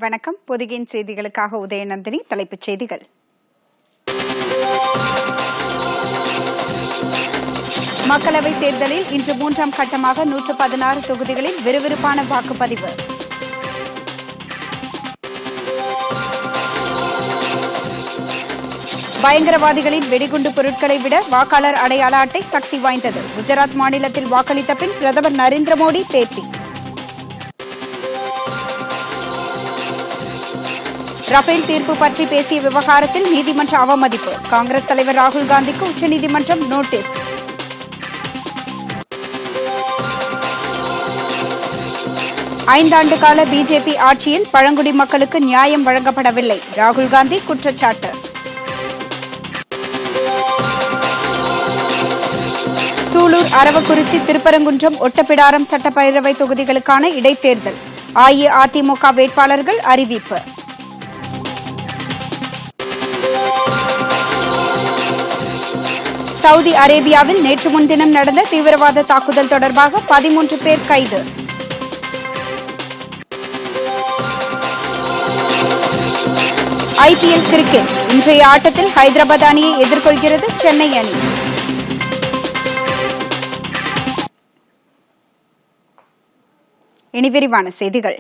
வணக்கம். பொதிகையின் செய்திகளுக்காக உதயநந்தினி. தலைப்புச் செய்திகள். மக்களவைத் தேர்தலில் இன்று 3ஆம் கட்டமாக 116 தொகுதிகளில் விறுவிறுப்பான வாக்குப்பதிவு. பயங்கரவாதிகளின் வெடிகுண்டு பொருட்களை விட வாக்காளர் அடையாள அட்டை சக்தி வாய்ந்தது. குஜராத் மாநிலத்தில் வாக்களித்த பின் பிரதமர் நரேந்திர மோடி பேட்டி. ரஃபேல் தீர்ப்பு பற்றி பேசிய விவகாரத்தில் நீதிமன்ற அவமதிப்பு. காங்கிரஸ் தலைவர் ராகுல் காந்திக்கு உச்சநீதிமன்றம் நோட்டீஸ். ஐந்தாண்டு கால பிஜேபி ஆட்சியில் பழங்குடி மக்களுக்கு நியாயம் வழங்கப்படவில்லை. ராகுல் காந்தி குற்றச்சாட்டு. சூலூர், அரவக்குறிச்சி, திருப்பரங்குன்றம், ஒட்டப்பிடாரம் சட்டப்பேரவை தொகுதிகளுக்கான இடைத்தேர்தல். அஇஅதிமுக வேட்பாளர்கள் அறிவிப்பு. சவுதி அரேபியாவில் நேற்று முன்தினம் நடந்த தீவிரவாத தாக்குதல் தொடர்பாக 13 பேர் கைது. ஐபிஎல் கிரிக்கெட் இன்றைய ஆட்டத்தில் ஹைதராபாத் அணியை எதிர்கொள்கிறது சென்னை அணி. இனி விரிவான செய்திகள்.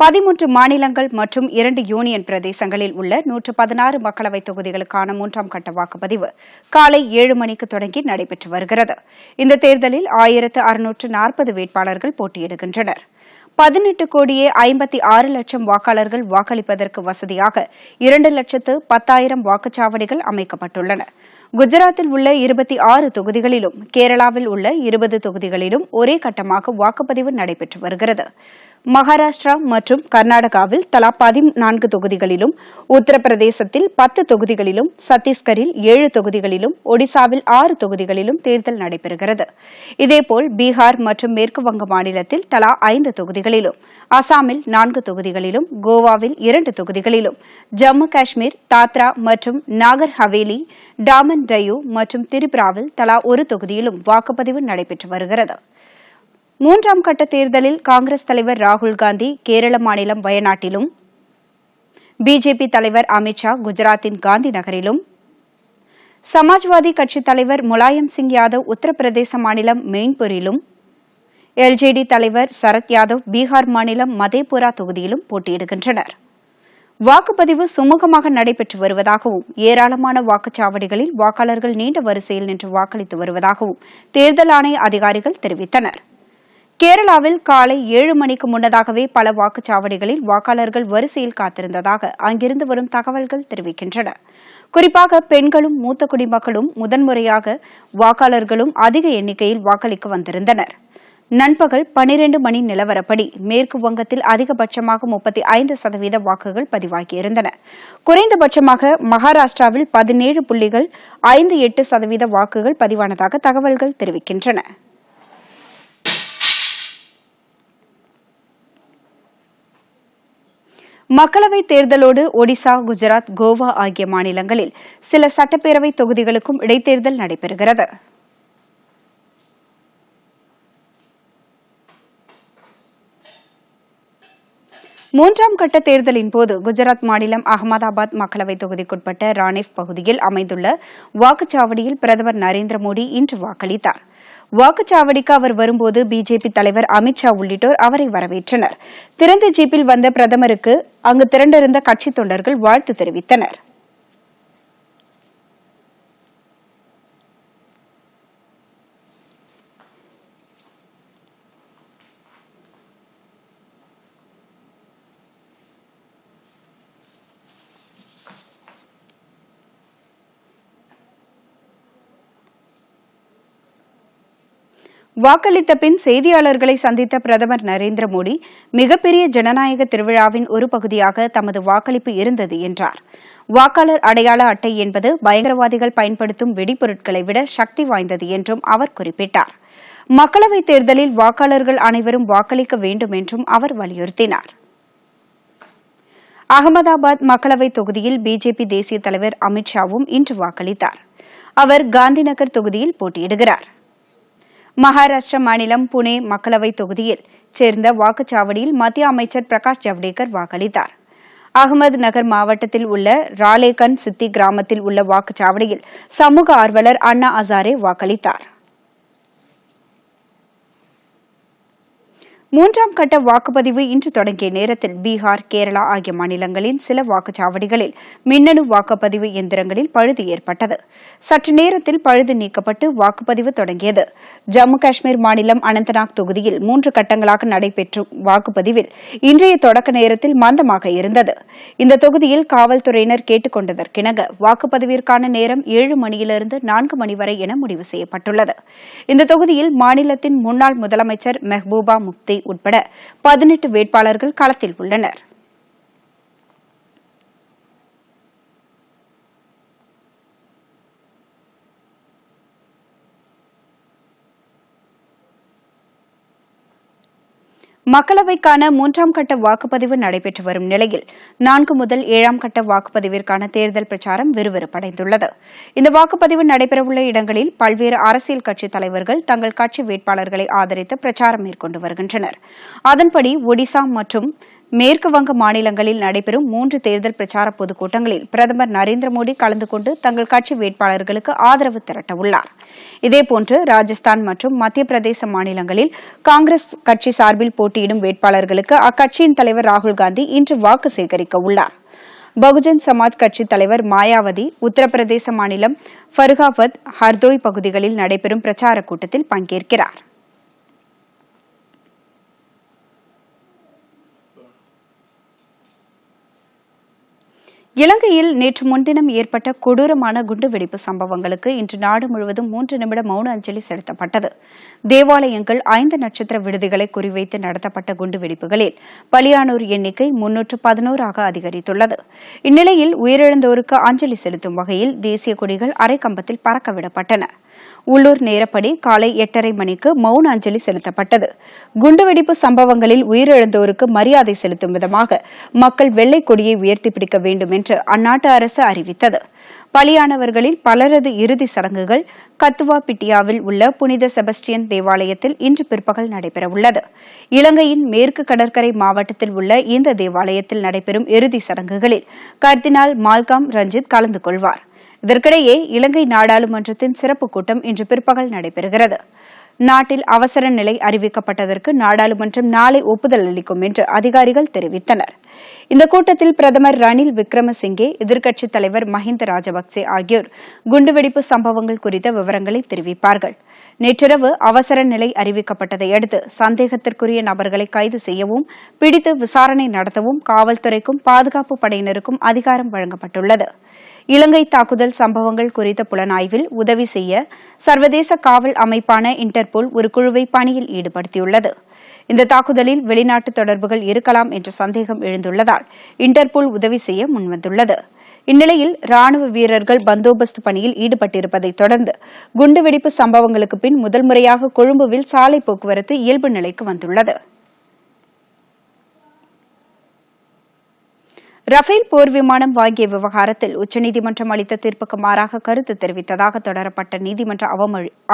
13 மாநிலங்கள் மற்றும் 2 யூனியன் பிரதேசங்களில் உள்ள 116 மக்களவைத் தொகுதிகளுக்கான 3ஆம் கட்ட வாக்குப்பதிவு காலை 7 மணிக்கு தொடங்கி நடைபெற்று வருகிறது. இந்த தேர்தலில் 1640 வேட்பாளர்கள் போட்டியிடுகின்றனர். 18,56,00,000 வாக்காளர்கள் வாக்களிப்பதற்கு வசதியாக 2,10,000 வாக்குச்சாவடிகள் அமைக்கப்பட்டுள்ளன. குஜராத்தில் உள்ள 26 தொகுதிகளிலும் கேரளாவில் உள்ள 20 தொகுதிகளிலும் ஒரே கட்டமாக வாக்குப்பதிவு நடைபெற்று வருகிறது. மகாராஷ்டிரா மற்றும் கர்நாடகாவில் தலா 14 தொகுதிகளிலும், உத்தரப்பிரதேசத்தில் 10 தொகுதிகளிலும், சத்தீஸ்கரில் 7 தொகுதிகளிலும், ஒடிசாவில் 6 தொகுதிகளிலும் தேர்தல் நடைபெறுகிறது. இதேபோல் பீகார் மற்றும் மேற்குவங்க மாநிலத்தில் தலா 5 தொகுதிகளிலும், அசாமில் 4 தொகுதிகளிலும், கோவாவில் 2 தொகுதிகளிலும், ஜம்மு காஷ்மீர், தாத்ரா மற்றும் நாகர் ஹவேலி, டாமன் டையூ மற்றும் திரிபுராவில் தலா 1 தொகுதியிலும் வாக்குப்பதிவு நடைபெற்று வருகிறது. 3ஆம் கட்ட தேர்தலில் காங்கிரஸ் தலைவர் ராகுல் காந்தி கேரள மாநிலம் வயநாட்டிலும், பிஜேபி தலைவர் அமித் ஷா குஜராத்தின் காந்தி நகரிலும், சமாஜ்வாதி கட்சித் தலைவர் முலாயம் சிங் யாதவ் உத்தரப்பிரதேச மாநிலம் மெயின்பூரிலும், எல்ஜேடி தலைவர் சரத் யாதவ் பீகார் மாநிலம் மதேபுரா தொகுதியிலும் போட்டியிடுகின்றனர். வாக்குப்பதிவு சுமூகமாக நடைபெற்று வருவதாகவும், ஏராளமான வாக்குச்சாவடிகளில் வாக்காளர்கள் நீண்ட வரிசையில் நின்று வாக்களித்து வருவதாகவும் தேர்தல் ஆணைய அதிகாரிகள் தெரிவித்தனர். கேரளாவில் காலை 7 மணிக்கு முன்னதாகவே பல வாக்குச்சாவடிகளில் வாக்காளர்கள் வரிசையில் காத்திருந்ததாக அங்கிருந்து வரும் தகவல்கள் தெரிவிக்கின்றன. குறிப்பாக பெண்களும் மூத்த குடிமக்களும் முதன்முறையாக வாக்காளர்களும் அதிக எண்ணிக்கையில் வாக்களிக்க வந்திருந்தனர். நண்பகல் 12 மணி நிலவரப்படி மேற்கு வங்கத்தில் அதிகபட்சமாக 35% வாக்குகள் பதிவாகியிருந்தன. குறைந்தபட்சமாக மகாராஷ்டிராவில் 17.58% வாக்குகள் பதிவானதாக தகவல்கள் தெரிவிக்கின்றன. மக்களவைத் தேர்தலோடு ஒடிசா, குஜராத், கோவா ஆகிய மாநிலங்களில் சில சட்டப்பேரவை தொகுதிகளுக்கும் இடைத்தேர்தல் நடைபெறுகிறது. மூன்றாம் கட்ட தேர்தலின் போது குஜராத் மாநிலம் அகமதாபாத் மக்களவைத் தொகுதிக்குட்பட்ட ராணிப் பகுதியில் அமைந்துள்ள வாக்குச்சாவடியில் பிரதமர் நரேந்திர மோடி இன்று வாக்களித்தார். வாக்குச்சாவடிக்கு அவர் வரும்போது பிஜேபி தலைவர் அமித் ஷா உள்ளிட்டோர் அவரை வரவேற்றனர். திறந்த ஜீப்பில் வந்த பிரதமருக்கு அங்கு திரண்டிருந்த கட்சித் தொண்டர்கள் வாழ்த்து தெரிவித்தனர். வாக்களித்த பின் செய்தியாளர்களை சந்தித்த பிரதமர் நரேந்திர மோடி, மிகப்பெரிய ஜனநாயக திருவிழாவின் ஒரு பகுதியாக தமது வாக்களிப்பு இருந்தது என்றார். வாக்காளர் அடையாள அட்டை என்பது பயங்கரவாதிகள் பயன்படுத்தும் வெடிபொருட்களை விட சக்தி வாய்ந்தது என்றும் அவர் குறிப்பிட்டார். மக்களவைத் தேர்தலில் வாக்காளர்கள் அனைவரும் வாக்களிக்க வேண்டும் என்றும் அவர் வலியுறுத்தினார். அகமதாபாத் மக்களவைத் தொகுதியில் பிஜேபி தேசிய தலைவர் அமித் ஷாவும் இன்று வாக்களித்தார். அவர் காந்திநகர் தொகுதியில் போட்டியிடுகிறார். மகாராஷ்டிர மாநிலம் புனே மக்களவைத் தொகுதியில் சேர்ந்த வாக்குச்சாவடியில் மத்திய அமைச்சர் பிரகாஷ் ஜவடேகர் வாக்களித்தார். அகமது நகர் மாவட்டத்தில் உள்ள ராலேகன் சித்தி கிராமத்தில் உள்ள வாக்குச்சாவடியில் சமூக ஆர்வலர் அண்ணா ஹசாரே வாக்களித்தார். மூன்றாம் கட்ட வாக்குப்பதிவு இன்று தொடங்கிய நேரத்தில் பீகார், கேரளா ஆகிய மாநிலங்களின் சில வாக்குச்சாவடிகளில் மின்னணு வாக்குப்பதிவு எந்திரங்களில் பழுது ஏற்பட்டது. சற்று நேரத்தில் பழுது நீக்கப்பட்டு வாக்குப்பதிவு தொடங்கியது. ஜம்மு காஷ்மீர் மாநிலம் அனந்தநாக் தொகுதியில் 3 கட்டங்களாக நடைபெற்ற வாக்குப்பதிவில் இன்றைய தொடக்க நேரத்தில் மந்தமாக இருந்தது. இந்த தொகுதியில் காவல்துறையினர் கேட்டுக் கொண்டதற்கிணங்க வாக்குப்பதிவிற்கான நேரம் 7 மணியிலிருந்து 4 மணி வரை என முடிவு செய்யப்பட்டுள்ளது. இந்த தொகுதியில் மாநிலத்தின் முன்னாள் முதலமைச்சர் மெஹ்பூபா முப்தி உட்பட 18 வேட்பாளர்கள் களத்தில் உள்ளனர். மக்களவைக்கான 3ஆம் கட்ட வாக்குப்பதிவு நடைபெற்று வரும் நிலையில் 4 முதல் 7ஆம் கட்ட வாக்குப்பதிவிற்கான தேர்தல் பிரச்சாரம் விறுவிறுப்படைந்துள்ளது. இந்த வாக்குப்பதிவு நடைபெறவுள்ள இடங்களில் பல்வேறு அரசியல் கட்சித் தலைவர்கள் தங்கள் கட்சி வேட்பாளர்களை ஆதரித்து பிரச்சாரம் மேற்கொண்டு வருகின்றனர். அதன்படி ஒடிசா மற்றும் மேற்கு வங்க மாநிலங்களில் நடைபெறும் 3 தேர்தல் பிரச்சார பொதுக்கூட்டங்களில் பிரதமர் நரேந்திர மோடி கலந்து கொண்டு தங்கள் கட்சி வேட்பாளர்களுக்கு ஆதரவு திரட்டவுள்ளார். இதேபோன்று ராஜஸ்தான் மற்றும் மத்திய பிரதேச மாநிலங்களில் காங்கிரஸ் கட்சி சார்பில் போட்டியிடும் வேட்பாளர்களுக்கு அக்கட்சியின் தலைவர் ராகுல்காந்தி இன்று வாக்கு சேகரிக்க உள்ளார். பகுஜன் சமாஜ் கட்சித் தலைவர் மாயாவதி உத்தரப்பிரதேச மாநிலம் ஃபருகாபாத், ஹர்தோய் பகுதிகளில் நடைபெறும் பிரச்சாரக் கூட்டத்தில் பங்கேற்கிறார். இலங்கையில் நேற்று முன்தினம் ஏற்பட்ட கொடூரமான குண்டுவெடிப்பு சம்பவங்களுக்கு இன்று நாடு முழுவதும் 3 நிமிட மௌன அஞ்சலி செலுத்தப்பட்டது. தேவாலயங்கள், 5 நட்சத்திர விடுதிகளை குறிவைத்து நடத்தப்பட்ட குண்டுவெடிப்புகளில் பலியானோர் எண்ணிக்கை 311ஆக அதிகரித்துள்ளது. இந்நிலையில் உயிரிழந்தோருக்கு அஞ்சலி செலுத்தும் வகையில் தேசிய கொடிகள் அரைக்கம்பத்தில் பறக்கவிடப்பட்டன. உள்ளூர் நேரப்படி காலை 8:30 மணிக்கு மௌன அஞ்சலி செலுத்தப்பட்டது. குண்டுவெடிப்பு சம்பவங்களில் உயிரிழந்தோருக்கு மரியாதை செலுத்தும் விதமாக மக்கள் வெள்ளை கொடியை உயர்த்தி பிடிக்க வேண்டும் என்று அந்நாட்டு அரசு அறிவித்தது. பலியானவர்களில் பலரது இறுதிச் சடங்குகள் கத்துவா பிட்டியாவில் உள்ள புனித செபஸ்டியன் தேவாலயத்தில் இன்று பிற்பகல் நடைபெறவுள்ளது. இலங்கையின் மேற்கு கடற்கரை மாவட்டத்தில் உள்ள இந்த தேவாலயத்தில் நடைபெறும் இறுதிச் சடங்குகளில் கர்தினால் மால்காம் ரஞ்சித் கலந்து கொள்வார். இதற்கிடையே இலங்கை நாடாளுமன்றத்தின் சிறப்பு கூட்டம் இன்று பிற்பகல் நடைபெறுகிறது. நாட்டில் அவசர நிலை அறிவிக்கப்பட்டதற்கு நாடாளுமன்றம் நாளை ஒப்புதல் அளிக்கும் என்று அதிகாரிகள் தெரிவித்தனர். இந்த கூட்டத்தில் பிரதமர் ரணில் விக்ரமசிங்கே, எதிர்க்கட்சித் தலைவர் மஹிந்த ராஜபக்சே ஆகியோர் குண்டுவெடிப்பு சம்பவங்கள் குறித்த விவரங்களை தெரிவிப்பார்கள். நேற்றிரவு அவசர நிலை அறிவிக்கப்பட்டதை அடுத்து சந்தேகத்திற்குரிய நபர்களை கைது செய்யவும், பிடித்து விசாரணை நடத்தவும் காவல்துறைக்கும் பாதுகாப்பு படையினருக்கும் அதிகாரம் வழங்கப்பட்டுள்ளது. இலங்கை தாக்குதல் சம்பவங்கள் குறித்த புலனாய்வில் உதவி செய்ய சர்வதேச காவல் அமைப்பான இன்டர்போல் ஒரு குழுவை பணியில் ஈடுபடுத்தியுள்ளது. இந்த தாக்குதலில் வெளிநாட்டு தொடர்புகள் இருக்கலாம் என்ற சந்தேகம் எழுந்துள்ளதால் இன்டர்போல் உதவி செய்ய முன்வந்துள்ளது. இந்நிலையில் ராணுவ வீரர்கள் பந்தோபஸ்து பணியில் ஈடுபட்டிருப்பதைத் தொடர்ந்து குண்டுவெடிப்பு சம்பவங்களுக்கு பின் முதல் முறையாக கொழும்புவில் சாலை போக்குவரத்து இயல்பு நிலைக்கு வந்துள்ளது. ரஃபேல் போர் விமானம் வாங்கிய விவகாரத்தில் உச்சநீதிமன்றம் அளித்த தீர்ப்புக்கு மாறாக கருத்து தெரிவித்ததாக தொடரப்பட்ட நீதிமன்ற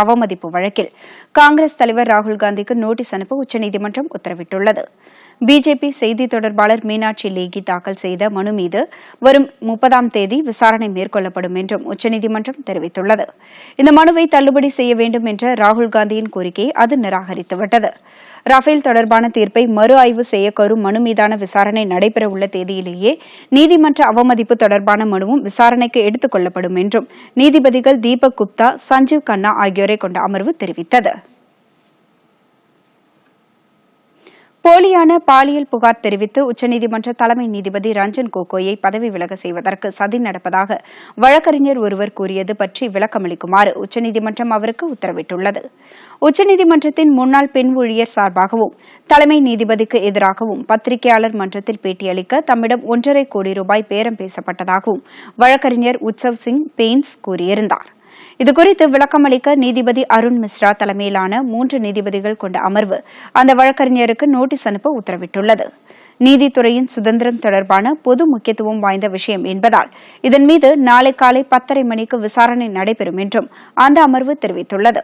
அவமதிப்பு வழக்கில் காங்கிரஸ் தலைவர் ராகுல்காந்திக்கு நோட்டீஸ் அனுப்ப உச்சநீதிமன்றம் உத்தரவிட்டுள்ளது. பிஜேபி செய்தி தொடர்பாளர் மீனாட்சி லேகி தாக்கல் செய்த மனு மீது வரும் 30ஆம் தேதி விசாரணை மேற்கொள்ளப்படும் என்றும் உச்சநீதிமன்றம் தெரிவித்துள்ளது. இந்த மனுவை தள்ளுபடி செய்ய வேண்டும் என்ற ராகுல்காந்தியின் கோரிக்கையை அது நிராகரித்துவிட்டது. ரஃபேல் தொடர்பான தீர்ப்பை மறு ஆய்வு செய்ய கோரும் மனு மீதான விசாரணை நடைபெறவுள்ள தேதியிலேயே நீதிமன்ற அவமதிப்பு தொடர்பான மனுவும் விசாரணைக்கு எடுத்துக் கொள்ளப்படும் என்றும் நீதிபதிகள் தீபக் குப்தா, சஞ்சீவ் கண்ணா ஆகியோரை கொண்ட அமர்வு தெரிவித்தது. போலியான பாலியல் புகார் தெரிவித்து உச்சநீதிமன்ற தலைமை நீதிபதி ரஞ்சன் கோகோயை பதவி விலக செய்வதற்கு சதி நடப்பதாக வழக்கறிஞர் ஒருவர் கூறியது பற்றி விளக்கமளிக்குமாறு உச்சநீதிமன்றம் அவருக்கு உத்தரவிட்டுள்ளது. உச்சநீதிமன்றத்தின் முன்னாள் பெண் ஊழியர் சார்பாகவும் தலைமை நீதிபதிக்கு எதிராகவும் பத்திரிகையாளர் மன்றத்தில் பேட்டியளிக்க தம்மிடம் 1.5 கோடி ரூபாய் பேரம் பேசப்பட்டதாகவும் வழக்கறிஞர் உத்சவ் சிங் பெயின்ஸ் கூறியிருந்தார். இதுகுறித்து விளக்கமளிக்க நீதிபதி அருண் மிஸ்ரா தலைமையிலான 3 நீதிபதிகள் கொண்ட அமர்வு அந்த வழக்கறிஞருக்கு நோட்டீஸ் அனுப்ப உத்தரவிட்டுள்ளது. நீதித்துறையின் சுதந்திரம் தொடர்பான பொது முக்கியத்துவம் வாய்ந்த விஷயம் என்பதால் இதன் மீது நாளை காலை 10:30 மணிக்கு விசாரணை நடைபெறும் என்றும் அந்த அமர்வு தெரிவித்துள்ளது.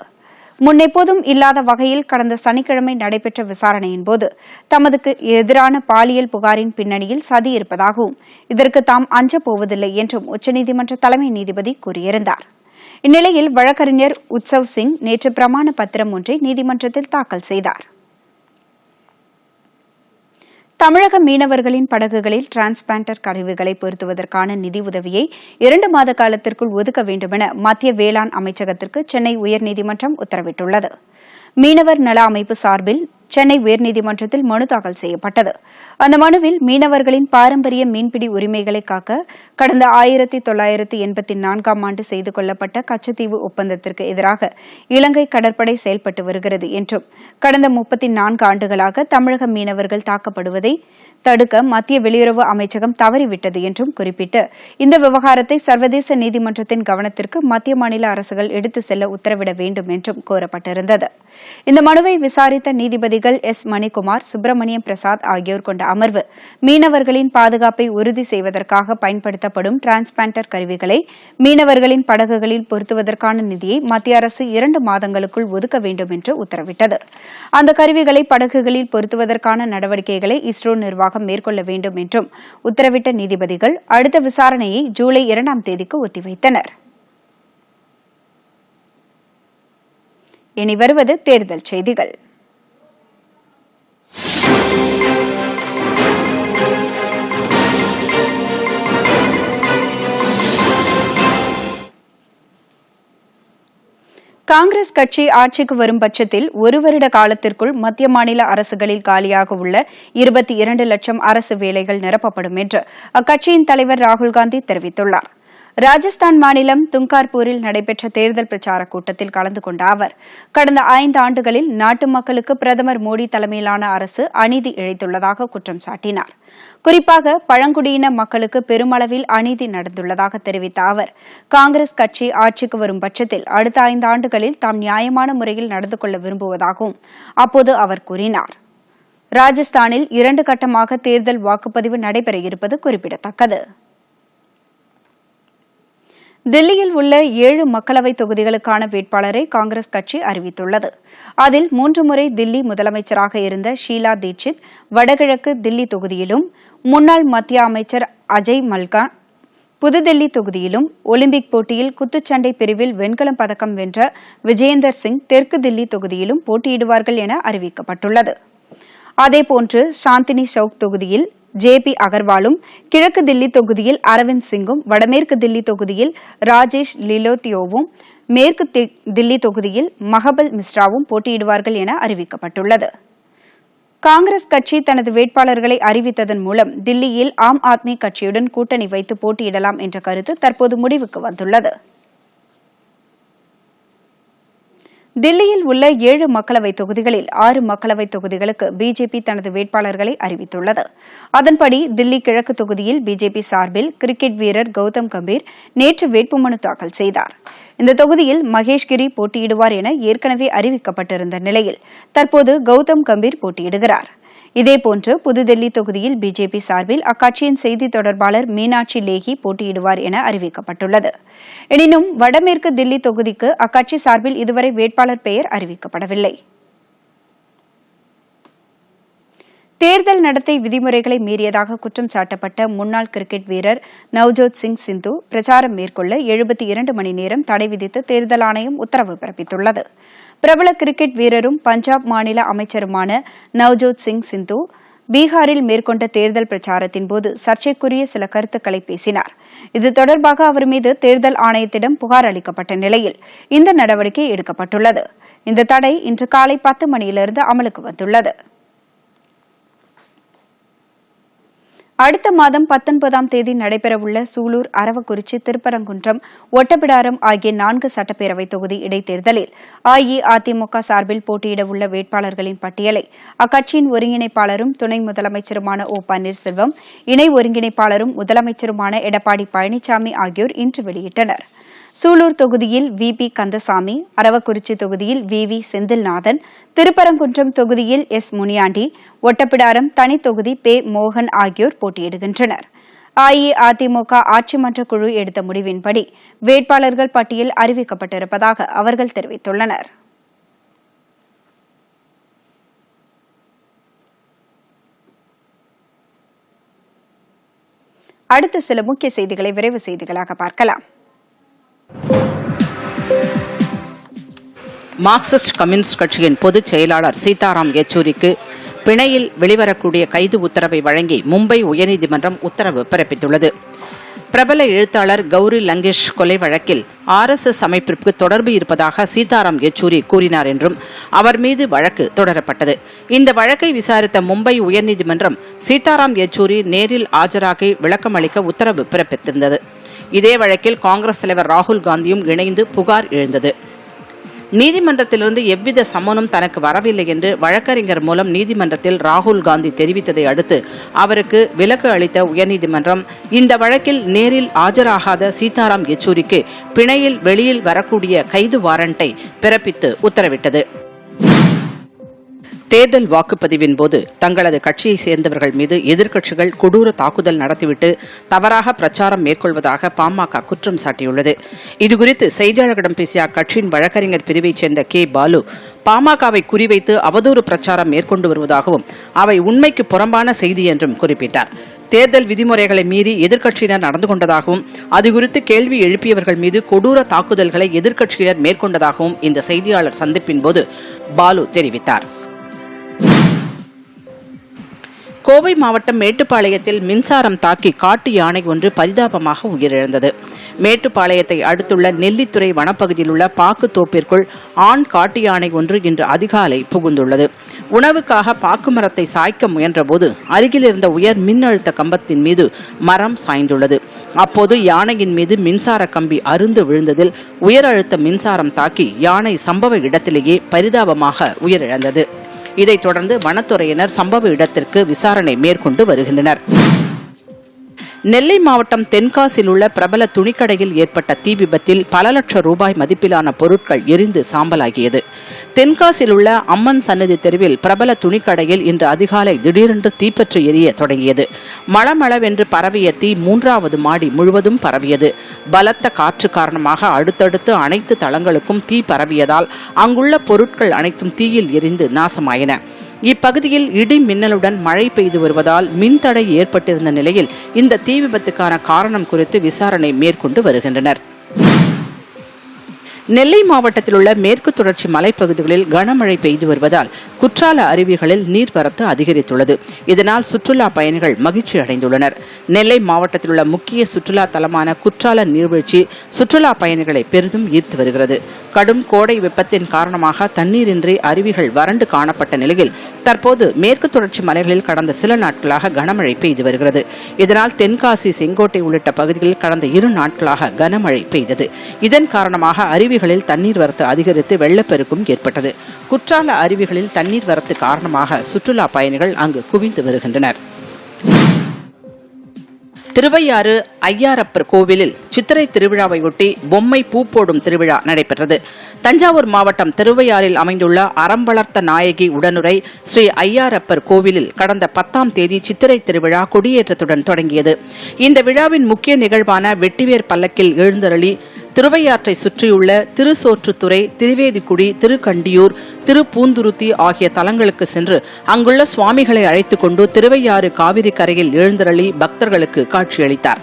முன்னெப்போதும் இல்லாத வகையில் கடந்த சனிக்கிழமை நடைபெற்ற விசாரணையின்போது தமதுக்கு எதிரான பாலியல் புகாரின் பின்னணியில் சதி இருப்பதாகவும் இதற்கு தாம் அஞ்சப்போவதில்லை என்றும் உச்சநீதிமன்ற தலைமை நீதிபதி கூறியிருந்தார். இந்நிலையில் வழக்கறிஞர் உத்சவ் சிங் நேற்று பிரமாண பத்திரம் ஒன்றை நீதிமன்றத்தில் தாக்கல் செய்தார். தமிழக மீனவர்களின் படகுகளில் டிரான்ஸ்பாண்டர் கருவிகளை பொருத்துவதற்கான நிதி உதவியை 2 மாத காலத்திற்குள் ஒதுக்க வேண்டுமென மத்திய வேளாண் அமைச்சகத்திற்கு சென்னை உயர்நீதிமன்றம் உத்தரவிட்டுள்ளது. மீனவர் நல அமைப்பு சார்பில் சென்னை உயர்நீதிமன்றத்தில் மனு தாக்கல் செய்யப்பட்டது. அந்த மனுவில் மீனவர்களின் பாரம்பரிய மீன்பிடி உரிமைகளை காக்க கடந்த 1984ஆம் ஆண்டு செய்து கொள்ளப்பட்ட கச்சத்தீவு ஒப்பந்தத்திற்கு எதிராக இலங்கை கடற்படை செயல்பட்டு வருகிறது என்றும் கடந்த 34 ஆண்டுகளாக தமிழக மீனவர்கள் தாக்கப்படுவதை தடுக்க மத்திய வெளியுறவு அமைச்சகம் தவறிவிட்டது என்றும் குறிப்பிட்டு இந்த விவகாரத்தை சர்வதேச நீதிமன்றத்தின் கவனத்திற்கு மத்திய மாநில அரசுகள் எடுத்துச் செல்ல உத்தரவிட வேண்டும் என்றும் கோரப்பட்டிருந்தது. இந்த மனுவை விசாரித்த நீதிபதிகள் எஸ். மணிக்குமார், சுப்பிரமணியம் பிரசாத் ஆகியோர் கொண்ட அமர்வு மீனவர்களின் பாதுகாப்பை உறுதி செய்வதற்காக பயன்படுத்தப்படும் டிரான்ஸ்பாண்டர் கருவிகளை மீனவர்களின் படகுகளில் பொருத்துவதற்கான நிதியை மத்திய அரசு 2 மாதங்களுக்குள் ஒதுக்க வேண்டும் என்று உத்தரவிட்டது. அந்த கருவிகளை படகுகளில் பொருத்துவதற்கான நடவடிக்கைகளை இஸ்ரோ நிர்வாகம் மேற்கொள்ள வேண்டும் என்றும் உத்தரவிட்ட நீதிபதிகள் அடுத்த விசாரணையை ஜூலை 2ஆம் தேதிக்கு ஒத்திவைத்தனர். இனி வருவது தேர்தல் செய்திகள். காங்கிரஸ் கட்சி ஆட்சிக்கு வரும் பட்சத்தில் 1 வருட காலத்திற்குள் மத்திய மாநில அரசுகளில் காலியாக உள்ள 22 லட்சம் அரசு வேலைகள் நிரப்பப்படும் என்று அக்கட்சியின் தலைவர் ராகுல்காந்தி தெரிவித்துள்ளார். ராஜஸ்தான் மாநிலம் துங்கார்பூரில் நடைபெற்ற தேர்தல் பிரச்சாரக் கூட்டத்தில் கலந்து கொண்ட அவர் கடந்த 5 ஆண்டுகளில் நாட்டு மக்களுக்கு பிரதமர் மோடி தலைமையிலான அரசு அநீதி இழைத்துள்ளதாக குற்றம் சாட்டினார். குறிப்பாக பழங்குடியின மக்களுக்கு பெருமளவில் அநீதி நடந்துள்ளதாக தெரிவித்த அவர் காங்கிரஸ் கட்சி ஆட்சிக்கு வரும் பட்சத்தில் அடுத்த 5 ஆண்டுகளில் தாம் நியாயமான முறையில் நடந்து கொள்ள விரும்புவதாகவும் அப்போது அவர் கூறினார். ராஜஸ்தானில் 2 கட்டமாக தேர்தல் வாக்குப்பதிவு நடைபெற இருப்பது குறிப்பிடத்தக்கது. தில்லியில் உள்ள 7 மக்களவைத் தொகுதிகளுக்கான வேட்பாளரை காங்கிரஸ் கட்சி அறிவித்துள்ளது. அதில் 3 முறை தில்லி முதலமைச்சராக இருந்த ஷீலா தீட்சித் வடகிழக்கு தில்லி தொகுதியிலும், முன்னாள் மத்திய அமைச்சர் அஜய் மல்கான் புதுதில்லி தொகுதியிலும், ஒலிம்பிக் போட்டியில் குத்துச்சண்டை பிரிவில் வெண்கலம் பதக்கம் வென்ற விஜேந்தர் சிங் தெற்கு தில்லி தொகுதியிலும் போட்டியிடுவார்கள் என அறிவிக்கப்பட்டுள்ளது. அதேபோன்று சாந்தினி சவுக் தொகுதியில் ஜே.பி. அகர்வாலும், கிழக்கு தில்லி தொகுதியில் அரவிந்த் சிங்கும், வடமேற்கு தில்லி தொகுதியில் ராஜேஷ் லிலோத்தியோவும், மேற்கு தில்லி தொகுதியில் மஹபல் மிஸ்ராவும் போட்டியிடுவார்கள் என அறிவிக்கப்பட்டுள்ளது. காங்கிரஸ் கட்சி தனது வேட்பாளர்களை அறிவித்ததன் மூலம் தில்லியில் ஆம் ஆத்மி கட்சியுடன் கூட்டணி வைத்து போட்டியிடலாம் என்ற கருத்து தற்போது முடிவுக்கு வந்துள்ளது. தில்லியில் உள்ள 7 மக்களவைத் தொகுதிகளில் 6 மக்களவைத் தொகுதிகளுக்கு பிஜேபி தனது வேட்பாளர்களை அறிவித்துள்ளது. அதன்படி தில்லி கிழக்கு தொகுதியில் பிஜேபி சார்பில் கிரிக்கெட் வீரர் கௌதம் கம்பீர் நேற்று வேட்புமனு தாக்கல் செய்தார். இந்த தொகுதியில் மகேஷ்கிரி போட்டியிடுவார் என ஏற்கனவே அறிவிக்கப்பட்டிருந்த நிலையில் தற்போது கௌதம் கம்பீர் போட்டியிடுகிறார். இதேபோன்று புதுதில்லி தொகுதியில் பிஜேபி சார்பில் அக்கட்சியின் செய்தி தொடர்பாளர் மீனாட்சி லேகி போட்டியிடுவார் என அறிவிக்கப்பட்டுள்ளது. எனினும் வடமேற்கு தில்லி தொகுதிக்கு அக்கட்சி சார்பில் இதுவரை வேட்பாளர் பெயர் அறிவிக்கப்படவில்லை. தேர்தல் நடத்தை விதிமுறைகளை மீறியதாக குற்றம் சாட்டப்பட்ட முன்னாள் கிரிக்கெட் வீரர் நவ்ஜோத் சிங் சிந்து பிரச்சாரம் மேற்கொள்ள 72 மணி நேரம் தடை விதித்து தேர்தல் ஆணையம் உத்தரவு பிறப்பித்துள்ளது. பிரபல கிரிக்கெட் வீரரும் பஞ்சாப் மாநில அமைச்சருமான நவ்ஜோத் சிங் சிந்து பீகாரில் மேற்கொண்ட தேர்தல் பிரச்சாரத்தின்போது சர்ச்சைக்குரிய சில கருத்துக்களை பேசினார். இது தொடர்பாக அவர் மீது தேர்தல் ஆணையத்திடம் புகார் அளிக்கப்பட்ட நிலையில் இந்த நடவடிக்கை எடுக்கப்பட்டுள்ளது. இந்த தடை இன்று காலை 10 மணியிலிருந்து அமலுக்கு வந்துள்ளது. அடுத்த மாதம் 19ஆம் தேதி நடைபெறவுள்ள சூலூர், அரவக்குறிச்சி, திருப்பரங்குன்றம், ஒட்டப்பிடாரம் ஆகிய 4 சட்டப்பேரவைத் தொகுதி இடைத்தேர்தலில் அஇஅதிமுக சார்பில் போட்டியிடவுள்ள வேட்பாளர்களின் பட்டியலை அக்கட்சியின் ஒருங்கிணைப்பாளரும் துணை முதலமைச்சருமான ஓ பன்னீர்செல்வம், இணை ஒருங்கிணைப்பாளரும் முதலமைச்சருமான எடப்பாடி பழனிசாமி ஆகியோர் இன்று வெளியிட்டனர். சூலூர் தொகுதியில் வி.பி. கந்தசாமி, அரவக்குறிச்சி தொகுதியில் வி.வி. செந்தில்நாதன், திருப்பரங்குன்றம் தொகுதியில் எஸ். முனியாண்டி, ஒட்டப்பிடாரம் தனி தொகுதி பே. மோகன் ஆகியோர் போட்டியிடுகின்றனர். அஇஅதிமுக ஆட்சி மன்ற குழு எடுத்த முடிவின்படி வேட்பாளர்கள் பட்டியல் அறிவிக்கப்பட்டிருப்பதாக அவர்கள் தெரிவித்துள்ளனர். அடுத்த சில முக்கிய செய்திகளை விரைவு செய்திகளாக பார்க்கலாம். மார்க்சிஸ்ட் கம்யூனிஸ்ட் கட்சியின் பொதுச் செயலாளர் சீதாராம் யெச்சூரிக்கு பிணையில் வெளிவரக்கூடிய கைது உத்தரவை வழங்கி மும்பை உயர்நீதிமன்றம் உத்தரவு பிறப்பித்துள்ளது. பிரபல எழுத்தாளர் கௌரி லங்கேஷ் கொலை வழக்கில் RSS அமைப்பிற்கு தொடர்பு இருப்பதாக சீதாராம் யெச்சூரி கூறினார் என்றும் அவர் மீது வழக்கு தொடரப்பட்டது. இந்த வழக்கை விசாரித்த மும்பை உயர்நீதிமன்றம் சீதாராம் யெச்சூரி நேரில் ஆஜராகி விளக்கம் அளிக்க உத்தரவு பிறப்பித்திருந்தது. இதே வழக்கில் காங்கிரஸ் தலைவர் ராகுல் காந்தியும் இணைந்து புகார் எழுந்தது. நீதிமன்றத்திலிருந்து எவ்வித சம்மனும் தனக்கு வரவில்லை என்று வழக்கறிஞர் மூலம் நீதிமன்றத்தில் ராகுல் காந்தி தெரிவித்ததை அடுத்து அவருக்கு விலக்கு அளித்த உயர்நீதிமன்றம் இந்த வழக்கில் நேரில் ஆஜராகாத சீதாராம் யெச்சூரிக்கு பிணையில் வெளியில் வரக்கூடிய கைது வாரண்டை பிறப்பித்து உத்தரவிட்டது. தேர்தல் வாக்குப்பதிவின் போது தங்களது கட்சியை சேர்ந்தவர்கள் மீது எதிர்க்கட்சிகள் கொடூர தாக்குதல் நடத்திவிட்டு தவறாக பிரச்சாரம் மேற்கொள்வதாக பாமக குற்றம் சாட்டியுள்ளது. இதுகுறித்து செய்தியாளர்களிடம் பேசிய அக்கட்சியின் வழக்கறிஞர் பிரிவைச் சேர்ந்த கே பாலு பாமகவை குறிவைத்து அவதூறு பிரச்சாரம் மேற்கொண்டு வருவதாகவும் அவை உண்மைக்கு புறம்பான செய்தி என்றும் குறிப்பிட்டார். தேர்தல் விதிமுறைகளை மீறி எதிர்க்கட்சியினர் நடந்து கொண்டதாகவும் அதுகுறித்து கேள்வி எழுப்பியவர்கள் மீது கொடூர தாக்குதல்களை எதிர்க்கட்சியினர் மேற்கொண்டதாகவும் இந்த செய்தியாளர் சந்திப்பின் போது பாலு தெரிவித்தார். கோவை மாவட்டம் மேட்டுப்பாளையத்தில் மின்சாரம் தாக்கி காட்டு யானை ஒன்று பரிதாபமாக உயிரிழந்தது. மேட்டுப்பாளையத்தை அடுத்துள்ள நெல்லித்துறை வனப்பகுதியில் உள்ள பாக்கு தோப்பிற்குள் ஆண் காட்டு யானை ஒன்று இன்று அதிகாலை புகுந்துள்ளது. உணவுக்காக பாக்கு மரத்தை சாய்க்க முயன்றபோது அருகில் இருந்த உயர் மின்னழுத்த கம்பத்தின் மீது மரம் சாய்ந்துள்ளது. அப்போது யானையின் மீது மின்சார கம்பி அறுந்து விழுந்ததில் உயர் அழுத்த மின்சாரம் தாக்கி யானை சம்பவ இடத்திலேயே பரிதாபமாக உயிரிழந்தது. இதைத் தொடர்ந்து வனத்துறையினர் சம்பவ இடத்திற்கு விசாரணை மேற்கொண்டு வருகின்றனர். நெல்லை மாவட்டம் தென்காசியில் உள்ள பிரபல துணிக்கடையில் ஏற்பட்ட தீ விபத்தில் பல லட்சம் ரூபாய் மதிப்பிலான பொருட்கள் எரிந்து சாம்பலாகியது. தென்காசியில் உள்ள அம்மன் சன்னதி தெருவில் பிரபல துணிக்கடையில் இன்று அதிகாலை திடீரென்று தீப்பற்றி எரிய தொடங்கியது. மளமளவென்று பரவிய தீ 3வது மாடி முழுவதும் பரவியது. பலத்த காற்று காரணமாக அடுத்தடுத்து அனைத்து தளங்களுக்கும் தீ பரவியதால் அங்குள்ள பொருட்கள் அனைத்தும் தீயில் எரிந்து நாசமாயின. இப்பகுதியில் இடி மின்னலுடன் மழை பெய்து வருவதால் மின்தடை ஏற்பட்டிருந்த நிலையில் இந்த தீ விபத்துக்கான காரணம் குறித்து விசாரணை மேற்கொண்டு வருகின்றனர். நெல்லை மாவட்டத்தில் உள்ள மேற்கு தொடர்ச்சி மலைப்பகுதிகளில் கனமழை பெய்து வருவதால் குற்றால அருவிகளில் நீர்வரத்து அதிகரித்துள்ளது. இதனால் சுற்றுலா பயணிகள் மகிழ்ச்சி அடைந்துள்ளனர். நெல்லை மாவட்டத்தில் உள்ள முக்கிய சுற்றுலா தலமான குற்றால நீர்வீழ்ச்சி சுற்றுலா பயணிகளை பெரிதும் ஈர்த்து வருகிறது. கடும் கோடை வெப்பத்தின் காரணமாக தண்ணீரின்றி அருவிகள் வறண்டு காணப்பட்ட நிலையில் தற்போது மேற்கு தொடர்ச்சி மலைகளில் கடந்த சில நாட்களாக கனமழை பெய்து வருகிறது. இதனால் தென்காசி, செங்கோட்டை உள்ளிட்ட பகுதிகளில் கடந்த 2 நாட்களாக கனமழை பெய்தது. இதன் காரணமாக அருவிகளில் தண்ணீர் வரத்து அதிகரித்து வெள்ளப்பெருக்கும் ஏற்பட்டது. குற்றால அருவிகளில் தண்ணீர் வரத்து காரணமாக சுற்றுலா பயணிகள் அங்கு குவிந்து வருகின்றனர். திருவையாறு ஐயாரப்பர் கோவிலில் சித்திரை திருவிழாவையொட்டி பொம்மை பூ போடும் திருவிழா நடைபெற்றது. தஞ்சாவூர் மாவட்டம் திருவையாறில் அமைந்துள்ள அறம் வளர்த்த நாயகி உடனுரை ஸ்ரீ ஐயாரப்பர் கோவிலில் கடந்த 10ஆம் தேதி சித்திரை திருவிழா கொடியேற்றத்துடன் தொடங்கியது. இந்த விழாவின் முக்கிய நிகழ்வான வெட்டிவேர் பல்லக்கில் எழுந்தருளி திருவையாற்றை சுற்றியுள்ள திருசோற்றுத்துறை, திருவேதிக்குடி, திருக்கண்டியூர், திருப்பூந்துருத்தி ஆகிய தலங்களுக்கு சென்று அங்குள்ள சுவாமிகளை அழைத்துக் கொண்டு திருவையாறு காவிரி கரையில் எழுந்தருளி பக்தர்களுக்கு காட்சியளித்தார்.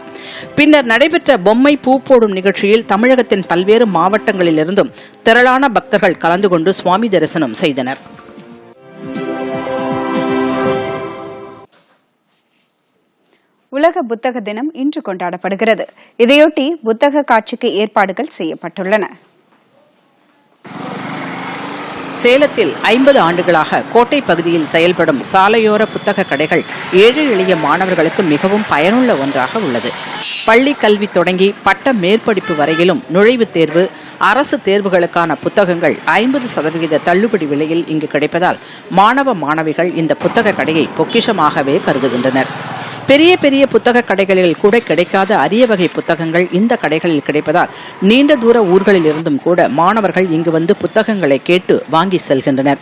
பின்னர் நடைபெற்ற பொம்மை பூ போடும் நிகழ்ச்சியில் தமிழகத்தின் பல்வேறு மாவட்டங்களிலிருந்தும் திரளான பக்தர்கள் கலந்து கொண்டு சுவாமி தரிசனம் செய்தனர். உலக புத்தக தினம் இன்று கொண்டாடப்படுகிறது. இதையொட்டி புத்தக காட்சிக்கு ஏற்பாடுகள் செய்யப்பட்டுள்ளன. சேலத்தில் 50 ஆண்டுகளாக கோட்டை பகுதியில் செயல்படும் சாலையோர புத்தக கடைகள் ஏழை எளிய மாணவர்களுக்கு மிகவும் பயனுள்ள ஒன்றாக உள்ளது. பள்ளி கல்வி தொடங்கி பட்ட மேற்படிப்பு வரையிலும் நுழைவுத் தேர்வு, அரசு தேர்வுகளுக்கான புத்தகங்கள் 50% தள்ளுபடி விலையில் இங்கு கிடைப்பதால் மாணவ மாணவிகள் இந்த புத்தக கடையை பொக்கிஷமாகவே கருதுகின்றனர். பெரிய பெரிய புத்தக கடைகளில் கூட கிடைக்காத அரிய வகை புத்தகங்கள் இந்த கடைகளில் கிடைப்பதால் நீண்ட தூர ஊர்களில் இருந்தும் கூட மாணவர்கள் இங்கு வந்து புத்தகங்களை கேட்டு வாங்கி செல்கின்றனர்.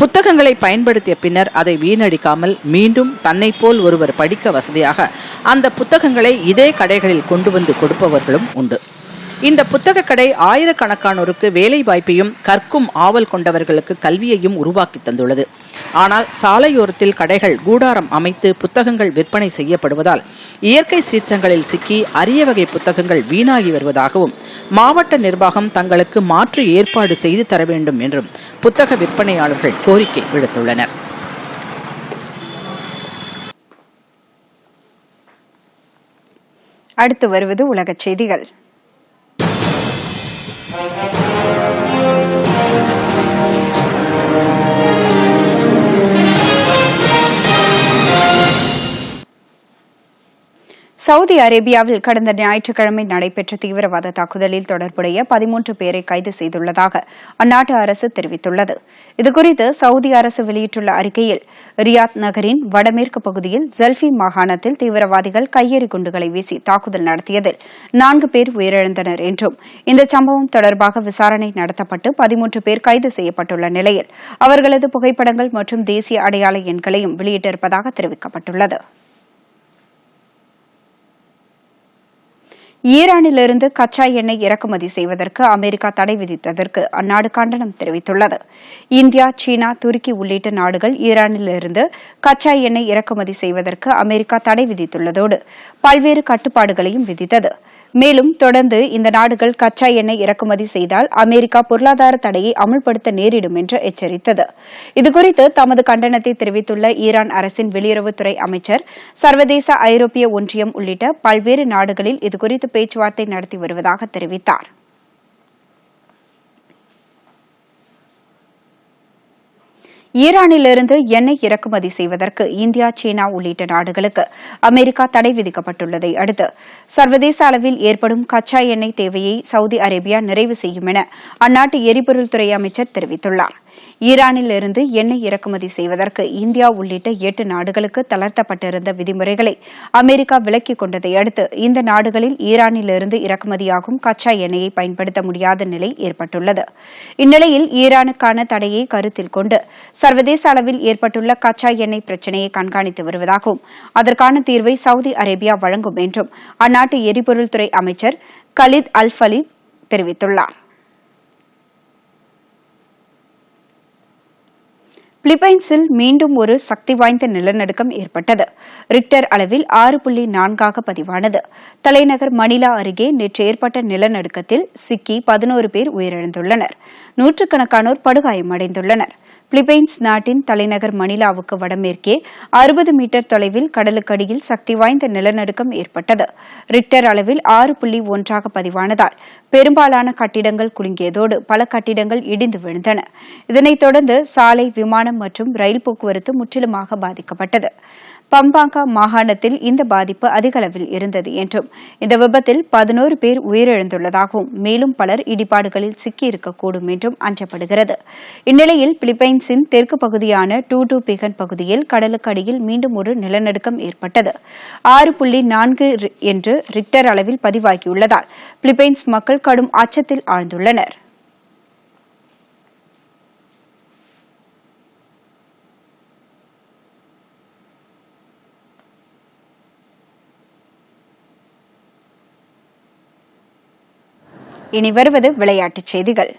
புத்தகங்களை பயன்படுத்திய பின்னர் அதை வீணடிக்காமல் மீண்டும் தன்னை போல் ஒருவர் படிக்க வசதியாக அந்த புத்தகங்களை இதே கடைகளில் கொண்டு வந்து கொடுப்பவர்களும் உண்டு. இந்த புத்தக கடை ஆயிரக்கணக்கானோருக்கு வேலை வாய்ப்பையும் கற்கும் ஆவல் கொண்டவர்களுக்கு கல்வியையும் உருவாக்கி தந்துள்ளது. ஆனால் சாலையோரத்தில் கடைகள் கூடாரம் அமைத்து புத்தகங்கள் விற்பனை செய்யப்படுவதால் இயற்கை சீற்றங்களில் சிக்கி அரிய வகை புத்தகங்கள் வீணாகி வருவதாகவும் மாவட்ட நிர்வாகம் தங்களுக்கு மாற்று ஏற்பாடு செய்து தர வேண்டும் என்றும் புத்தக விற்பனையாளர்கள் கோரிக்கை விடுத்துள்ளனர். அடுத்து வருவது உலகச் செய்திகள். சவுதி அரேபியாவில் கடந்த ஞாயிற்றுக்கிழமை நடைபெற்ற தீவிரவாத தாக்குதலில் தொடர்புடைய 13 பேரை கைது செய்துள்ளதாக அந்நாட்டு அரசு தெரிவித்துள்ளது. இதுகுறித்து சவுதி அரசு வெளியிட்டுள்ள அறிக்கையில், ரியாத் நகரின் வடமேற்கு பகுதியில் ஜல்ஃபி மாகாணத்தில் தீவிரவாதிகள் கையெறி குண்டுகளை வீசி தாக்குதல் நடத்தியதில் 4 பேர் உயிரிழந்தனர் என்றும், இந்த சம்பவம் தொடர்பாக விசாரணை நடத்தப்பட்டு 13 பேர் கைது செய்யப்பட்டுள்ள நிலையில் அவர்களது புகைப்படங்கள் மற்றும் தேசிய அடையாள எண்களையும் வெளியிட்டிருப்பதாக தெரிவிக்கப்பட்டுள்ளது. ஈரானிலிருந்து கச்சா எண்ணெய் இறக்குமதி செய்வதற்கு அமெரிக்கா தடை விதித்ததற்கு அந்நாடு கண்டனம் தெரிவித்துள்ளது. இந்தியா, சீனா, துருக்கி உள்ளிட்ட நாடுகள் ஈரானிலிருந்து கச்சா எண்ணெய் இறக்குமதி செய்வதற்கு அமெரிக்கா தடை விதித்துள்ளதோடு பல்வேறு கட்டுப்பாடுகளையும் விதித்தது. மேலும் தொடர்ந்து இந்த நாடுகள் கச்சா எண்ணெய் இறக்குமதி செய்தால் அமெரிக்கா பொருளாதார தடையை அமல்படுத்த நேரிடும் என்று எச்சரித்தது. இதுகுறித்து தமது கண்டனத்தை தெரிவித்துள்ள ஈரான் அரசின் வெளியுறவுத்துறை அமைச்சர், சர்வதேச ஐரோப்பிய ஒன்றியம் உள்ளிட்ட பல்வேறு நாடுகளில் இதுகுறித்து பேச்சுவார்த்தை நடத்தி வருவதாக தெரிவித்தார். ஈரானிலிருந்து எண்ணெய் இறக்குமதி செய்வதற்கு இந்தியா, சீனா உள்ளிட்ட நாடுகளுக்கு அமெரிக்கா தடை விதிக்கப்பட்டுள்ளதை அடுத்து சர்வதேச அளவில் ஏற்படும் கச்சா எண்ணெய் தேவையை சவுதி அரேபியா நிறைவு செய்யும் என அந்நாட்டு எரிபொருள் துறை அமைச்சர் தெரிவித்துள்ளார். ஈரானிலிருந்து எண்ணெய் இறக்குமதி செய்வதற்கு இந்தியா உள்ளிட்ட 8 நாடுகளுக்கு தளர்த்தப்பட்டிருந்த விதிமுறைகளை அமெரிக்கா விலக்கிக் கொண்டதை அடுத்து இந்த நாடுகளில் ஈரானிலிருந்து இறக்குமதியாகும் கச்சா எண்ணெயை பயன்படுத்த முடியாத நிலை ஏற்பட்டுள்ளது. இந்நிலையில் ஈரானுக்கான தடையை கருத்தில் கொண்டு சர்வதேச அளவில் ஏற்பட்டுள்ள கச்சா எண்ணெய் பிரச்சினையை கண்காணித்து வருவதாகவும், அதற்கான தீர்வை சவுதி அரேபியா வழங்கும் என்றும் அந்நாட்டு எரிபொருள் துறை அமைச்சர் கலித் அல் ஃபலி தெரிவித்துள்ளார். பிலிப்பைன்ஸில் மீண்டும் ஒரு சக்தி வாய்ந்த நிலநடுக்கம் ஏற்பட்டது. ரிக்டர் அளவில் 6.4 பதிவானது. தலைநகர் மணிலா அருகே நேற்று ஏற்பட்ட நிலநடுக்கத்தில் சிக்கி 11 பேர் உயிரிழந்துள்ளனர். நூற்றுக்கணக்கானோர் படுகாயமடைந்துள்ளனர். பிலிப்பைன்ஸ் நாட்டின் தலைநகர் மணிலாவுக்கு வடமேற்கே 60 மீட்டர் தொலைவில் கடலுக்கடியில் சக்தி வாய்ந்த நிலநடுக்கம் ஏற்பட்டது. ரிக்டர் அளவில் 6.1 பதிவானதால் பெரும்பாலான கட்டிடங்கள் குலுங்கியதோடு பல கட்டிடங்கள் இடிந்து விழுந்தன. இதனைத் தொடர்ந்து சாலை, விமானம் மற்றும் ரயில் போக்குவரத்து முற்றிலுமாக பாதிக்கப்பட்டது. பம்பாங்கா மாகாணத்தில் இந்த பாதிப்பு அதிக அளவில் இருந்தது என்றும், இந்த விபத்தில் 11 பேர் உயிரிழந்துள்ளதாகவும், மேலும் பலர் இடிபாடுகளில் சிக்கியிருக்கக்கூடும் என்றும் அஞ்சப்படுகிறது. இந்நிலையில் பிலிப்பைன்ஸின் தெற்கு பகுதியான டூடு பிகன் பகுதியில் கடலுக்கு அடியில் மீண்டும் ஒரு நிலநடுக்கம் ஏற்பட்டது. 6.4 என்று ரிக்டர் அளவில் பதிவாகியுள்ளதால் பிலிப்பைன்ஸ் மக்கள் கடும் அச்சத்தில் ஆழ்ந்துள்ளனர். இனி வருவது விளையாட்டுச் செய்திகள்.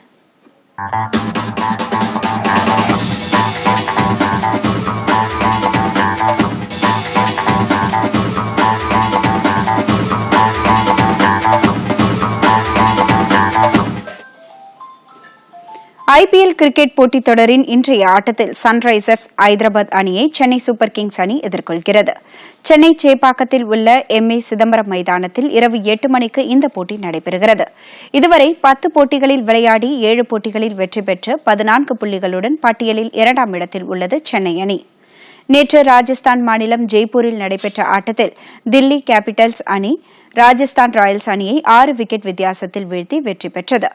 ஐபிஎல் கிரிக்கெட் போட்டித் தொடரின் இன்றைய ஆட்டத்தில் சன்ரைசர்ஸ் ஐதராபாத் அணியை சென்னை சூப்பர் கிங்ஸ் அணி எதிர்கொள்கிறது. சென்னை சேப்பாக்கத்தில் உள்ள எம்.ஏ. சிதம்பரம் மைதானத்தில் இரவு 8 மணிக்கு இந்த போட்டி நடைபெறுகிறது. இதுவரை 10 போட்டிகளில் விளையாடி 7 போட்டிகளில் வெற்றி பெற்று 14 புள்ளிகளுடன் பட்டியலில் 2ஆம் இடத்தில் உள்ளது சென்னை அணி. நேற்று ராஜஸ்தான் மாநிலம் ஜெய்ப்பூரில் நடைபெற்ற ஆட்டத்தில் தில்லி கேபிட்டல்ஸ் அணி ராஜஸ்தான் ராயல்ஸ் அணியை 6 விக்கெட் வித்தியாசத்தில் வீழ்த்தி வெற்றி பெற்றது.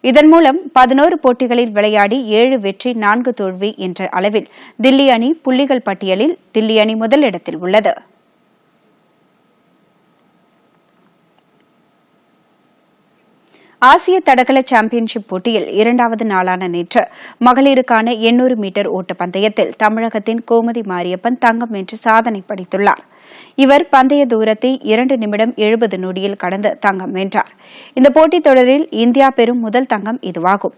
இதன் மூலம் 11 போட்டிகளில் விளையாடி 7 வெற்றி 4 தோல்வி என்ற அளவில் தில்லி அணி புள்ளிகள் பட்டியலில் தில்லி அணி முதலிடத்தில் உள்ளது. ஆசிய தடகள சாம்பியன்ஷிப் போட்டியில் 2வது நாளான நேற்று மகளிருக்கான 800 மீட்டர் ஓட்டப்பந்தயத்தில் தமிழகத்தின் கோமதி மாரியப்பன் தங்கம் வென்று சாதனை படைத்துள்ளார். இவர் பந்தய தூரத்தை 2 நிமிடம் 70 நொடியில் கடந்து தங்கம் வென்றார். இந்த போட்டித் தொடரில் இந்தியா பெறும் முதல் தங்கம் இதுவாகும்.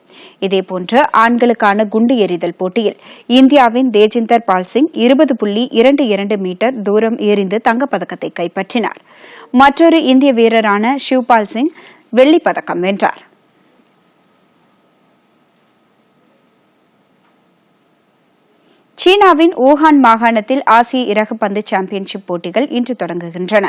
இதேபோன்று ஆண்களுக்கான குண்டு எறிதல் போட்டியில் இந்தியாவின் தேஜிந்தர் பால் சிங் 20.22 மீட்டர் தூரம் எறிந்து தங்கப்பதக்கத்தை கைப்பற்றினார். மற்றொரு இந்திய வீரரான ஷிவ்பால் சிங் வெள்ளிப் பதக்கம் வென்றார். சீனாவின் வூஹான் மாகாணத்தில் ஆசிய இறகுப்பந்து சாம்பியன்ஷிப் போட்டிகள் இன்று தொடங்குகின்றன.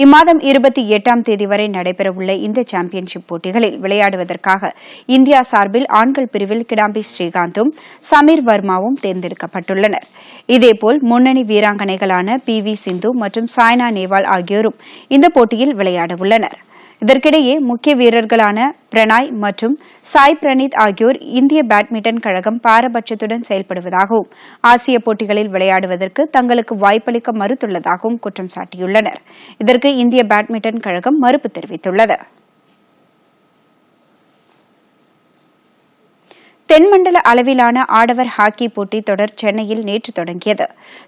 இம்மாதம் 28ஆம் தேதி வரை நடைபெறவுள்ள இந்த சாம்பியன்ஷிப் போட்டிகளில் விளையாடுவதற்காக இந்தியா சார்பில் ஆண்கள் பிரிவில் கிடாம்பி ஸ்ரீகாந்தும் சமீர் வர்மாவும் தேர்ந்தெடுக்கப்பட்டுள்ளனர். இதேபோல் முன்னணி வீராங்கனைகளான PV சிந்து மற்றும் சாய்னா நேவால் ஆகியோரும் இந்த போட்டியில் விளையாடவுள்ளனர். இதற்கிடையே முக்கிய வீரர்களான பிரணாய் மற்றும் சாய் பிரணீத் ஆகியோர் இந்திய பேட்மிண்டன் கழகம் பாரபட்சத்துடன் செயல்படுவதாகவும் ஆசிய போட்டிகளில் விளையாடுவதற்கு தங்களுக்கு வாய்ப்பளிக்க மறுத்துள்ளதாகவும் குற்றம் சாட்டியுள்ளனர். இதற்கு இந்திய பேட்மிண்டன் கழகம் மறுப்பு தெரிவித்துள்ளது. தென்மண்டல அளவிலான ஆடவர் ஹாக்கி போட்டித் தொடர் சென்னையில் நேற்று தொடங்கியது.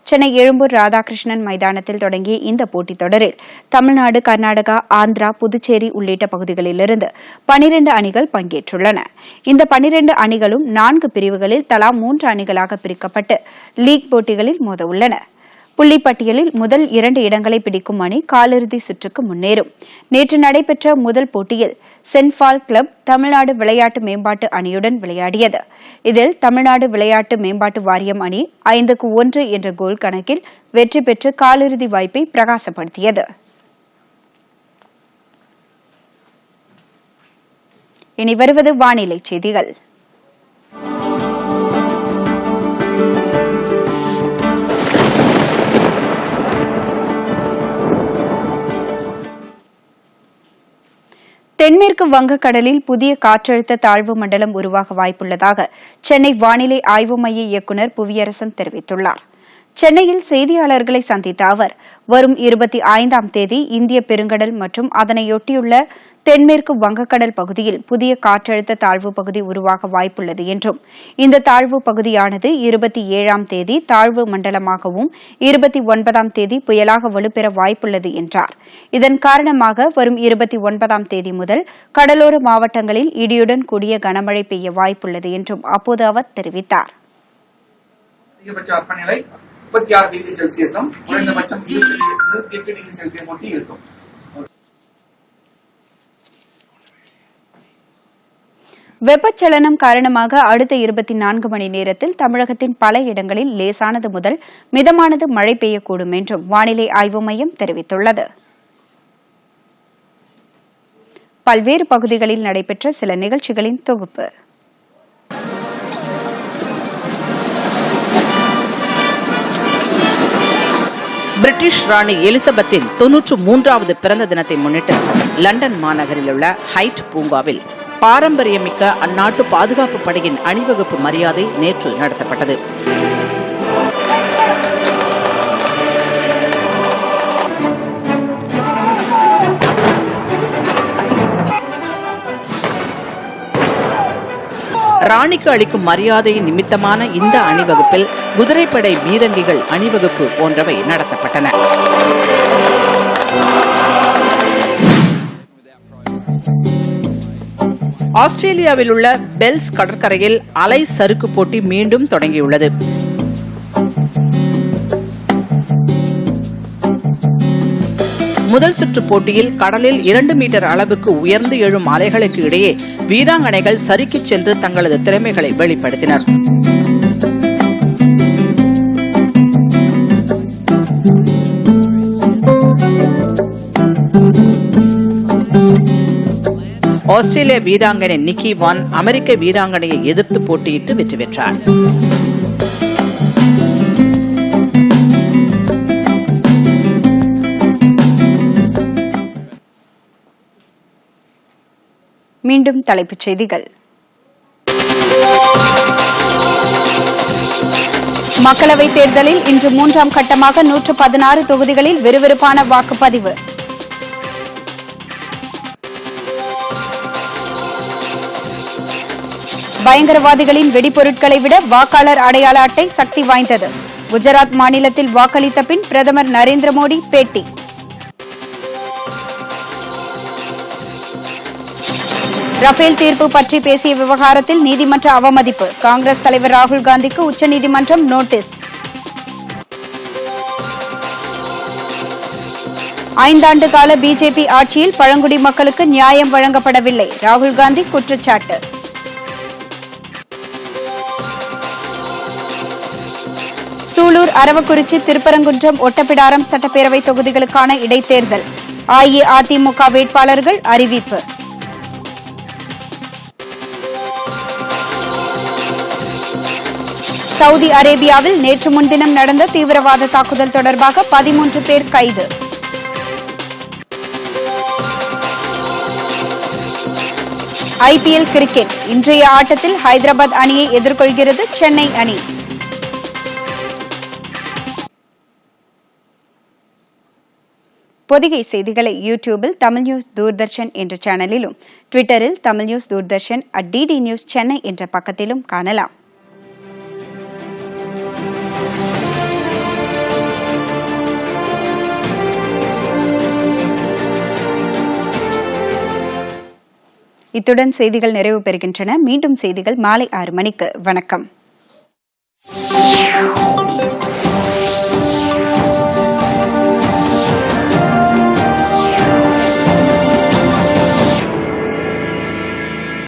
சென்னை எழும்பூர் ராதாகிருஷ்ணன் மைதானத்தில் தொடங்கிய இந்த போட்டித் தொடரில் தமிழ்நாடு, கர்நாடகா, ஆந்திரா, புதுச்சேரி உள்ளிட்ட பகுதிகளிலிருந்து 12 அணிகள் பங்கேற்றுள்ளன. இந்த 12 அணிகளும் 4 பிரிவுகளில் தலா 3 அணிகளாக பிரிக்கப்பட்டு லீக் போட்டிகளில் மோதவுள்ளன. புள்ளிப்பட்டியலில் முதல் 2 இடங்களை பிடிக்கும் அணி காலிறுதி சுற்றுக்கு முன்னேறும். நேற்று நடைபெற்ற முதல் போட்டியில் சென்ட் பால் கிளப் தமிழ்நாடு விளையாட்டு மேம்பாட்டு அணியுடன் விளையாடியது. இதில் தமிழ்நாடு விளையாட்டு மேம்பாட்டு வாரியம் அணி 5-1 என்ற கோல் கணக்கில் வெற்றி பெற்று காலிறுதி வாய்ப்பை பிரகாசப்படுத்தியது. இனி வருவது வானிலை செய்திகள். தென்மேற்கு வங்கக்கடலில் புதிய காற்றழுத்த தாழ்வு மண்டலம் உருவாக வாய்ப்புள்ளதாக சென்னை வானிலை ஆய்வு மைய இயக்குநர் புவியரசன் தெரிவித்துள்ளார். சென்னையில் செய்தியாளர்களை சந்தித்த அவர் வரும் 25ஆம் தேதி இந்திய பெருங்கடல் மற்றும் அதனையொட்டியுள்ள தென்மேற்கு வங்கக்கடல் பகுதியில் புதிய காற்றழுத்த தாழ்வு பகுதி உருவாக வாய்ப்புள்ளது என்றும் இந்த தாழ்வு பகுதியானது 27ஆம் தேதி தாழ்வு மண்டலமாகவும் 29ஆம் தேதி புயலாக வலுப்பெற வாய்ப்புள்ளது என்றார். இதன் காரணமாக வரும் 29ஆம் தேதி முதல் கடலோர மாவட்டங்களில் இடியுடன் கூடிய கனமழை பெய்ய வாய்ப்புள்ளது என்றும் அப்போது அவர் தெரிவித்தார். 36 டிகிரி செல்சியஸும் குறைந்தபட்சம் 28 டிகிரி செல்சியஸ் ஒட்டி இருக்கும். வெப்பச்சலனம் காரணமாக அடுத்த 24 மணி நேரத்தில் தமிழகத்தின் பல இடங்களில் லேசானது முதல் மிதமானது மழை பெய்யக்கூடும் என்றும் வானிலை ஆய்வு மையம் தெரிவித்துள்ளது. பல்வேறு பகுதிகளில் நடைபெற்ற சில நிகழ்ச்சிகளின் தொகுப்பு. பிரிட்டிஷ் ராணி எலிசபெத்தின் 93வது பிறந்த தினத்தை முன்னிட்டு லண்டன் மாநகரில் உள்ள ஹைட் பூங்காவில் பாரம்பரியமிக்க அந்நாட்டு பாதுகாப்பு படையின் அணிவகுப்பு மரியாதை நேற்று நடத்தப்பட்டது. ராணிக்கு அளிக்கும் மரியாதை நிமித்தமான இந்த அணிவகுப்பில் குதிரைப்படை பீரங்கிகள் அணிவகுப்பு போன்றவை நடத்தப்பட்டன. ஆஸ்திரேலியாவில் உள்ள பெல்ஸ் கடற்கரையில் அலை சறுக்கு போட்டி மீண்டும் தொடங்கியுள்ளது. முதல் சுற்று போட்டியில் கடலில் 2 மீட்டர் அளவுக்கு உயர்ந்து எழும் அலைகளுக்கு இடையே வீராங்கனைகள் சறுக்கிச் சென்று தங்களது திறமைகளை வெளிப்படுத்தினர். ஆஸ்திரேலிய வீராங்கனை நிக்கி வான் அமெரிக்க வீராங்கனையை எதிர்த்து போட்டியிட்டு வெற்றி பெற்றார். மீண்டும் தலைப்புச் செய்திகள். மக்களவைத் தேர்தலில் இன்று 3ஆம் கட்டமாக 116 தொகுதிகளில் விறுவிறுப்பான வாக்குப்பதிவு. பயங்கரவாதிகளின் வெடிபொருட்களை விட வாக்காளர் அடையாள அட்டை சக்தி வாய்ந்தது. குஜராத் மாநிலத்தில் வாக்களித்த பின் பிரதமர் நரேந்திர மோடி பேட்டி. ரஃபேல் தீர்ப்பு பற்றி பேசிய விவகாரத்தில் நீதிமன்ற அவமதிப்பு. காங்கிரஸ் தலைவர் ராகுல் காந்திக்கு உச்சநீதிமன்றம் நோட்டீஸ். 5 ஆண்டு கால பிஜேபி ஆட்சியில் பழங்குடி மக்களுக்கு நியாயம் வழங்கப்படவில்லை. ராகுல் காந்தி குற்றச்சாட்டு. சூலூர், அரவக்குறிச்சி, திருப்பரங்குன்றம், ஒட்டப்பிடாரம் சட்டப்பேரவை தொகுதிகளுக்கான இடைத்தேர்தல். அஇஅதிமுக வேட்பாளர்கள் அறிவிப்பு. சவுதி அரேபியாவில் நேற்று முன்தினம் நடந்த தீவிரவாத தாக்குதல் தொடர்பாக 13 பேர் கைது. ஐபிஎல் கிரிக்கெட் இன்றைய ஆட்டத்தில் ஹைதராபாத் அணியை எதிர்கொள்கிறது சென்னை அணி. பொதிகை செய்திகளை யூடியூபில் தமிழ் நியூஸ் தூர்தர்ஷன் என்ற சேனலிலும், ட்விட்டரில் Tamil news Doordarshan @DD news Chennai என்ற பக்கத்திலும் காணலாம். இத்துடன் செய்திகள் நிறைவு பெறுகின்றன. மீண்டும் செய்திகள் மாலை 6 மணிக்கு. வணக்கம்.